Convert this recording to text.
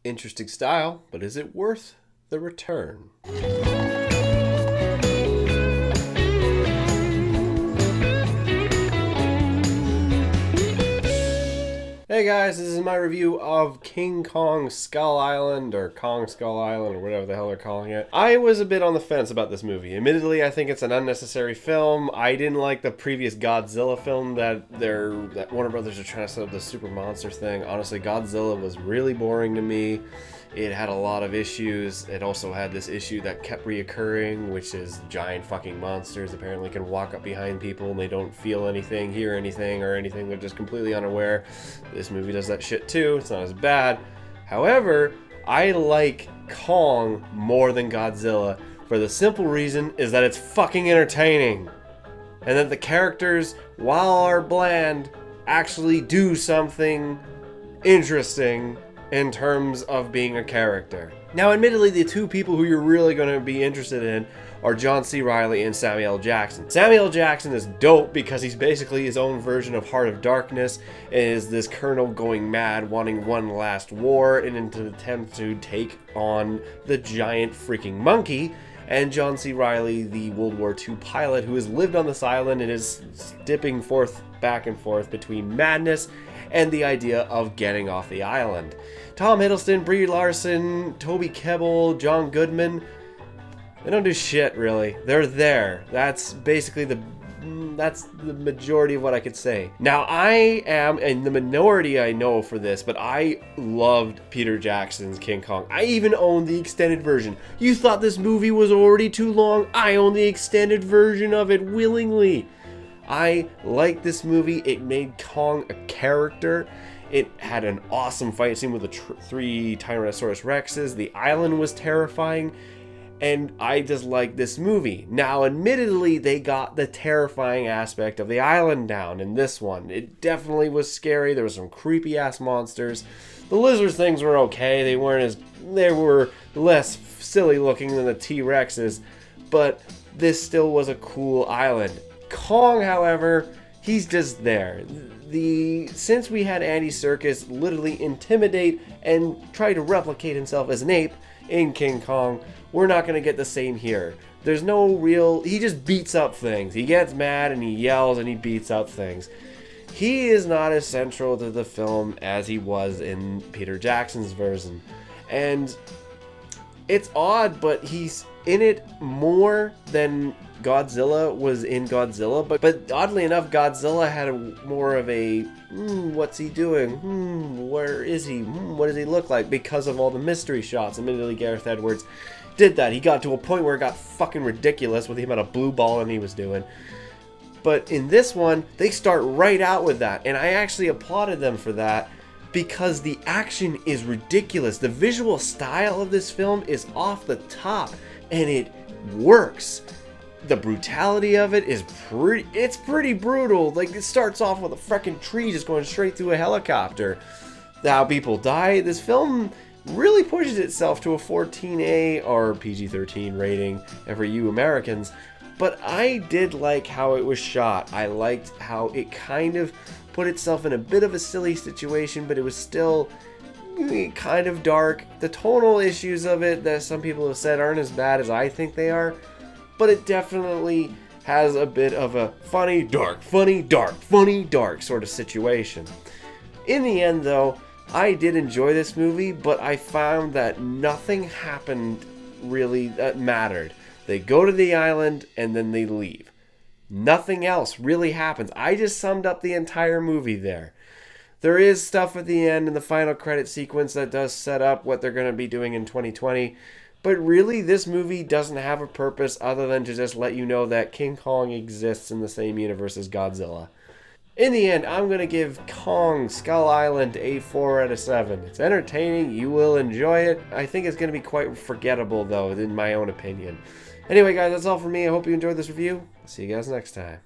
Interesting style, but is it worth the return? Hey guys, this is my review of King Kong Skull Island, or Kong Skull Island, or whatever the hell they're calling it. I was a bit on the fence about this movie. Admittedly, I think it's an unnecessary film. I didn't like the previous Godzilla film that Warner Brothers are trying to set up the super monster thing. Honestly, Godzilla was really boring to me. It had a lot of issues. It also had this issue that kept reoccurring, which is giant fucking monsters apparently can walk up behind people and they don't feel anything, hear anything, or anything. They're just completely unaware. This movie does that shit too. It's not as bad. However, I like Kong more than Godzilla for the simple reason is that it's fucking entertaining. And that the characters, while are bland, actually do something interesting in terms of being a character. Now, admittedly, the two people who you're really going to be interested in are John C. Reilly and Samuel L. Jackson. Samuel L. Jackson is dope because he's basically his own version of Heart of Darkness, is this colonel going mad, wanting one last war in an attempt to take on the giant freaking monkey. And John C. Reilly, the World War II pilot who has lived on this island and is dipping back and forth between madness and the idea of getting off the island. Tom Hiddleston, Brie Larson, Toby Kebbell, John Goodman, they don't do shit really. They're there. That's basically the majority of what I could say. Now, I am in the minority, I know, for this, but I loved Peter Jackson's King Kong. I even own the extended version. You thought this movie was already too long? I own the extended version of it willingly. I like this movie. It made Kong a character. It had an awesome fight scene with the three Tyrannosaurus Rexes. The island was terrifying. And I just like this movie. Now, admittedly, they got the terrifying aspect of the island down in this one. It definitely was scary. There were some creepy ass monsters. The lizard things were okay. They were less silly looking than the T-Rexes, but this still was a cool island. Kong, however, he's just there. Since we had Andy Serkis literally intimidate and try to replicate himself as an ape in King Kong, we're not going to get the same here. There's no real... He just beats up things. He gets mad and he yells and he beats up things. He is not as central to the film as he was in Peter Jackson's version. And it's odd, but he's in it more than Godzilla was in Godzilla. But oddly enough, Godzilla had more of a, what's he doing? Where is he? What does he look like? Because of all the mystery shots. Admittedly, Gareth Edwards did that. He got to a point where it got fucking ridiculous with the amount of blue balling he was doing. But in this one, they start right out with that. And I actually applauded them for that because the action is ridiculous. The visual style of this film is off the top and it works. The brutality of it is pretty brutal. Like, it starts off with a freaking tree just going straight through a helicopter. How people die. This film really pushes itself to a 14A or PG-13 rating for you Americans. But I did like how it was shot. I liked how it kind of put itself in a bit of a silly situation, but it was still kind of dark. The tonal issues of it that some people have said aren't as bad as I think they are, but it definitely has a bit of a funny, dark sort of situation. In the end, though, I did enjoy this movie, but I found that nothing happened really that mattered. They go to the island and then they leave. Nothing else really happens. I just summed up the entire movie there. There is stuff at the end in the final credit sequence that does set up what they're going to be doing in 2020. But really, this movie doesn't have a purpose other than to just let you know that King Kong exists in the same universe as Godzilla. In the end, I'm going to give Kong Skull Island a 4 out of 7. It's entertaining. You will enjoy it. I think it's going to be quite forgettable, though, in my own opinion. Anyway, guys, that's all for me. I hope you enjoyed this review. See you guys next time.